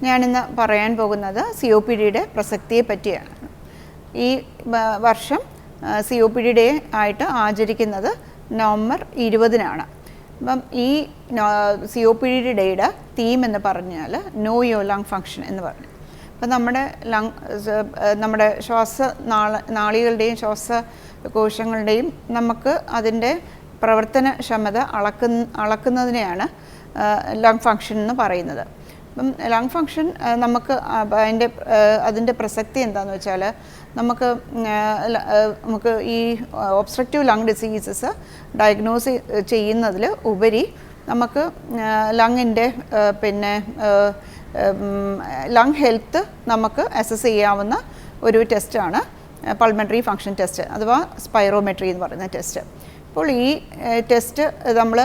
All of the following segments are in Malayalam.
ഞാനിന്ന് പറയാൻ പോകുന്നത് COPD പ്രസക്തിയെ പറ്റിയാണ്. ഈ വർഷം COPD ഡേ ആയിട്ട് ആചരിക്കുന്നത് നവംബർ 20-നാണ്. അപ്പം ഈ COPD ഡേയുടെ തീം എന്ന് പറഞ്ഞാൽ നോ യുവർ ലങ് ഫങ്ഷൻ എന്ന് പറഞ്ഞു. അപ്പം നമ്മുടെ നാളികളുടെയും ശ്വാസകോശങ്ങളുടെയും നമുക്ക് അതിൻ്റെ പ്രവർത്തനക്ഷമത അളക്കുന്നതിനെയാണ് ലങ് ഫങ്ഷൻ എന്ന് പറയുന്നത്. അപ്പം ലങ് ഫങ്ഷൻ അതിൻ്റെ പ്രസക്തി എന്താണെന്ന് വെച്ചാൽ നമുക്ക് ഈ ഒബ്സ്ട്രക്റ്റീവ് ലങ് ഡിസീസസ് ഡയഗ്നോസ് ചെയ്യുന്നതിൽ ഉപരി നമുക്ക് ലങ്ങിൻ്റെ ലങ് ഹെൽത്ത് നമുക്ക് അസസ് ചെയ്യാവുന്ന ഒരു ടെസ്റ്റാണ് പൾമണറി ഫങ്ഷൻ ടെസ്റ്റ് അഥവാ സ്പൈറോമെട്രി എന്ന് പറയുന്ന ടെസ്റ്റ്. അപ്പോൾ ഈ ടെസ്റ്റ് നമ്മൾ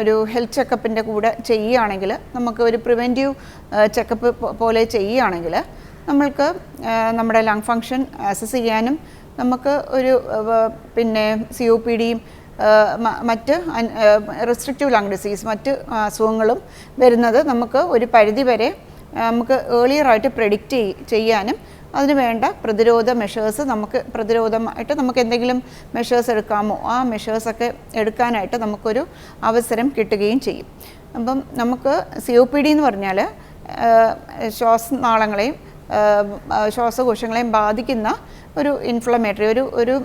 ഒരു ഹെൽത്ത് ചെക്കപ്പിൻ്റെ കൂടെ ചെയ്യുകയാണെങ്കിൽ, നമുക്ക് ഒരു പ്രിവെൻറ്റീവ് ചെക്കപ്പ് പോലെ ചെയ്യുകയാണെങ്കിൽ നമ്മൾക്ക് നമ്മുടെ ലങ് ഫങ്ഷൻ അസസ് ചെയ്യാനും നമുക്ക് ഒരു COPDയും മറ്റ് റെസ്ട്രിക്റ്റീവ് ലങ് ഡിസീസ് മറ്റ് അസുഖങ്ങളും വരുന്നത് നമുക്ക് ഒരു പരിധി വരെ നമുക്ക് ഏർലിയറായിട്ട് പ്രെഡിക്റ്റ് ചെയ്യാനും അതിന് വേണ്ട പ്രതിരോധ മെഷേഴ്സ് പ്രതിരോധമായിട്ട് നമുക്ക് എന്തെങ്കിലും മെഷേഴ്സ് എടുക്കാമോ ആ മെഷേഴ്സൊക്കെ എടുക്കാനായിട്ട് നമുക്കൊരു അവസരം കിട്ടുകയും ചെയ്യും. അപ്പം നമുക്ക് COPD എന്ന് പറഞ്ഞാൽ ശ്വാസനാളങ്ങളെയും ശ്വാസകോശങ്ങളെയും ബാധിക്കുന്ന ഒരു ഇൻഫ്ലമേറ്ററി ഒരു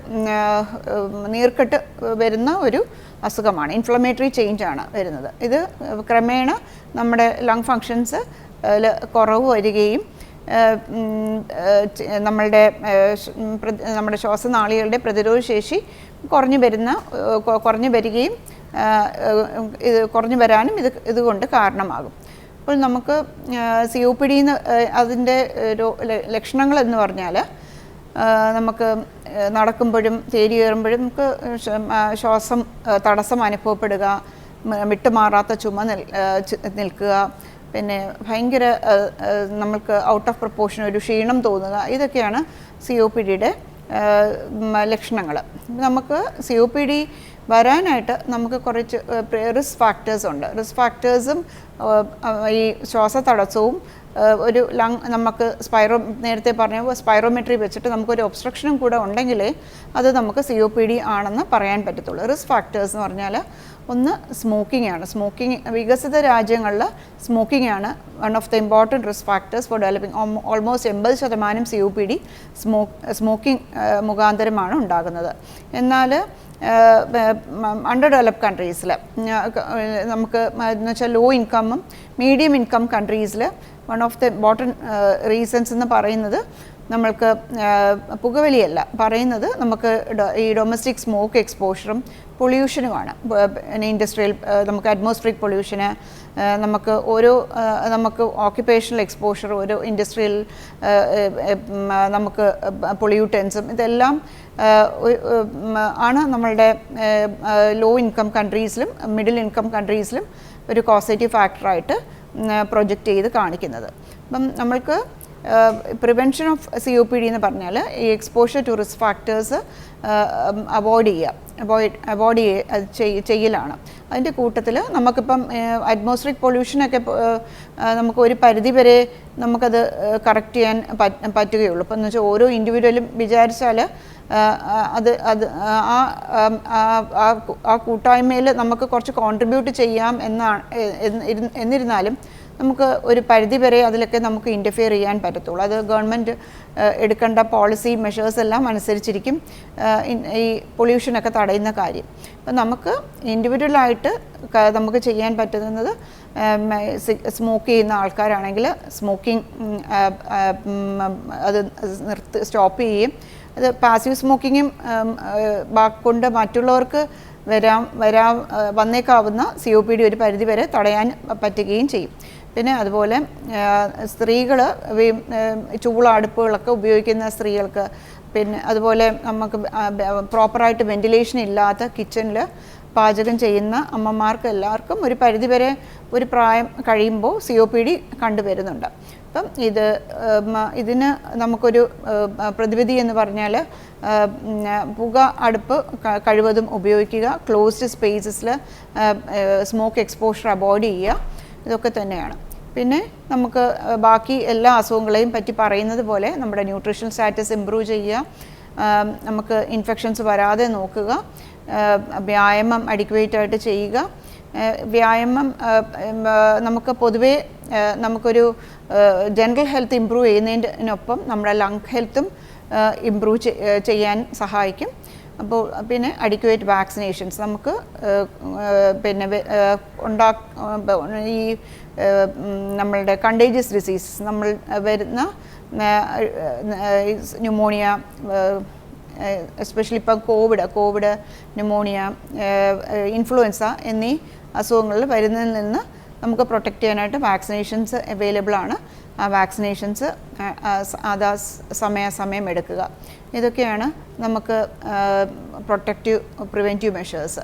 നീർക്കെട്ട് വരുന്ന ഒരു അസുഖമാണ്. ഇൻഫ്ലമേറ്ററി ചേഞ്ചാണ് വരുന്നത്. ഇത് ക്രമേണ നമ്മുടെ ലങ് ഫങ്ഷൻസ് കുറവ് വരികയും നമ്മുടെ ശ്വാസനാളികളുടെ പ്രതിരോധശേഷി കുറഞ്ഞു വരികയും കുറഞ്ഞു വരാനും ഇതുകൊണ്ട് കാരണമാകും. അപ്പോൾ നമുക്ക് COPD അതിൻ്റെ ലക്ഷണങ്ങളെന്ന് പറഞ്ഞാൽ നമുക്ക് നടക്കുമ്പോഴും തേരി കയറുമ്പോഴും നമുക്ക് ശ്വാസം തടസ്സം അനുഭവപ്പെടുക, വിട്ടുമാറാത്ത ചുമ നിൽക്കുക, പിന്നെ ഭയങ്കര നമുക്ക് ഔട്ട് ഓഫ് പ്രൊപ്പോർഷൻ ഒരു ക്ഷീണം തോന്നുക, ഇതൊക്കെയാണ് COPDയുടെ ലക്ഷണങ്ങൾ. നമുക്ക് COPD വരാനായിട്ട് നമുക്ക് കുറച്ച് റിസ്ക് ഫാക്ടേഴ്സ് ഉണ്ട്. റിസ്ക് ഫാക്ടേഴ്സും ഈ ശ്വാസതടസ്സവും ഒരു നമുക്ക് നേരത്തെ പറഞ്ഞ സ്പൈറോമെട്രി വെച്ചിട്ട് നമുക്കൊരു ഒബ്സ്ട്രക്ഷനും കൂടെ ഉണ്ടെങ്കിലേ അത് നമുക്ക് COPD ആണെന്ന് പറയാൻ പറ്റത്തുള്ളൂ. റിസ്ക് ഫാക്ടേഴ്സ് എന്ന് പറഞ്ഞാൽ ഒന്ന് സ്മോക്കിംഗ് ആണ്. വികസിത രാജ്യങ്ങളിൽ സ്മോക്കിംഗ് ആണ് one of the important risk factors for developing. Almost 80% COPD smoking മുഖാന്തരമാണ് ഉണ്ടാകുന്നത്. എന്നാൽ അണ്ടർ ഡെവലപ്ഡ് കൺട്രീസിൽ നമുക്ക് എന്ന് വെച്ചാൽ ലോ ഇൻകമ്മും മീഡിയം ഇൻകം കൺട്രീസിൽ one of the important reasons എന്ന് പറയുന്നത് നമ്മൾക്ക് പുകവലിയല്ല പറയുന്നത്, നമുക്ക് ഈ ഡൊമസ്റ്റിക് സ്മോക്ക് എക്സ്പോഷറും പൊല്യൂഷനുമാണ്. ഇൻഡസ്ട്രിയൽ നമുക്ക് അറ്റ്മോസ്ഫിയറിക് പൊല്യൂഷന്, നമുക്ക് ഓക്യുപ്പേഷണൽ എക്സ്പോഷർ, ഓരോ ഇൻഡസ്ട്രിയൽ നമുക്ക് പൊല്യൂട്ടൻസും ഇതെല്ലാം ആണ് നമ്മളുടെ ലോ ഇൻകം കൺട്രീസിലും മിഡിൽ ഇൻകം കൺട്രീസിലും ഒരു കോസേറ്റീവ് ഫാക്ടറായിട്ട് പ്രൊജക്റ്റ് ചെയ്ത് കാണിക്കുന്നത്. അപ്പം നമ്മൾക്ക് പ്രിവെൻഷൻ ഓഫ് COPD എന്ന് പറഞ്ഞാൽ ഈ exposure to risk factors avoid ചെയ്യലാണ്. അതിൻ്റെ കൂട്ടത്തിൽ നമുക്കിപ്പം അറ്റ്മോസ്ഫിയറിക് പൊല്യൂഷനൊക്കെ നമുക്ക് ഒരു പരിധി വരെ നമുക്കത് കറക്റ്റ് ചെയ്യാൻ പറ്റുകയുള്ളൂ. ഇപ്പം എന്ന് വെച്ചാൽ ഓരോ ഇൻഡിവിജ്വലും വിചാരിച്ചാൽ ആ കൂട്ടായ്മയിൽ നമുക്ക് കുറച്ച് കോൺട്രിബ്യൂട്ട് ചെയ്യാം എന്നിരുന്നാലും നമുക്ക് ഒരു പരിധി വരെ അതിലൊക്കെ നമുക്ക് ഇൻ്റർഫിയർ ചെയ്യാൻ പറ്റത്തുള്ളൂ. അത് ഗവൺമെൻറ് എടുക്കേണ്ട പോളിസി മെഷേഴ്സ് എല്ലാം അനുസരിച്ചിരിക്കും ഈ പൊല്യൂഷനൊക്കെ തടയുന്ന കാര്യം. അപ്പം നമുക്ക് ഇൻഡിവിജ്വലായിട്ട് നമുക്ക് ചെയ്യാൻ പറ്റുന്നത് സ്മോക്ക് ചെയ്യുന്ന ആൾക്കാരാണെങ്കിൽ സ്മോക്കിംഗ് അത് സ്റ്റോപ്പ് ചെയ്യും. അത് പാസീവ് സ്മോക്കിങ്ങും കൊണ്ട് മറ്റുള്ളവർക്ക് വന്നേക്കാവുന്ന COPD ഒരു പരിധി വരെ തടയാൻ പറ്റുകയും ചെയ്യും. പിന്നെ അതുപോലെ സ്ത്രീകൾ ചൂളടുപ്പുകളൊക്കെ ഉപയോഗിക്കുന്ന സ്ത്രീകൾക്ക്, പിന്നെ അതുപോലെ നമുക്ക് പ്രോപ്പറായിട്ട് വെന്റിലേഷൻ ഇല്ലാത്ത കിച്ചണിൽ പാചകം ചെയ്യുന്ന അമ്മമാർക്ക് എല്ലാവർക്കും ഒരു പരിധിവരെ ഒരു പ്രായം കഴിയുമ്പോൾ COPD കണ്ടുവരുന്നുണ്ട്. അപ്പം ഇതിന് നമുക്കൊരു പ്രതിവിധി എന്ന് പറഞ്ഞാൽ പുക അടുപ്പ് കഴിവതും ഉപയോഗിക്കുക, ക്ലോസ്ഡ് സ്പേസസിൽ സ്മോക്ക് എക്സ്പോഷർ അവോയ്ഡ് ചെയ്യുക, ഇതൊക്കെ തന്നെയാണ്. പിന്നെ നമുക്ക് ബാക്കി എല്ലാ അസുഖങ്ങളെയും പറ്റി പറയുന്നത് പോലെ നമ്മുടെ ന്യൂട്രീഷൻ സ്റ്റാറ്റസ് ഇമ്പ്രൂവ് ചെയ്യുക, നമുക്ക് ഇൻഫെക്ഷൻസ് വരാതെ നോക്കുക, വ്യായാമം അഡിക്വേറ്റായിട്ട് ചെയ്യുക. വ്യായാമം നമുക്ക് പൊതുവേ നമുക്കൊരു ജനറൽ ഹെൽത്ത് ഇമ്പ്രൂവ് ചെയ്യുന്നതിനൊപ്പം നമ്മുടെ ലങ് ഹെൽത്തും ഇമ്പ്രൂവ് ചെയ്യാൻ സഹായിക്കും. അപ്പോൾ പിന്നെ അഡിക്വേറ്റ് വാക്സിനേഷൻസ് നമുക്ക് പിന്നെ ഈ നമ്മളുടെ കണ്ടേജിയസ് ഡിസീസ് നമ്മൾ വരുന്ന ന്യൂമോണിയ, എസ്പെഷ്യലി ഇപ്പം കോവിഡ്, ന്യൂമോണിയ, ഇൻഫ്ലുവൻസ എന്നീ അസുഖങ്ങളിൽ വരുന്നതിൽ നിന്ന് നമുക്ക് പ്രൊട്ടക്റ്റ് ചെയ്യാനായിട്ട് വാക്സിനേഷൻസ് അവൈലബിൾ ആണ്. ആ വാക്സിനേഷൻസ് സമയാസമയം എടുക്കുക. ഇതൊക്കെയാണ് നമുക്ക് പ്രൊട്ടക്റ്റീവ് പ്രിവെൻറ്റീവ് മെഷേഴ്സ്.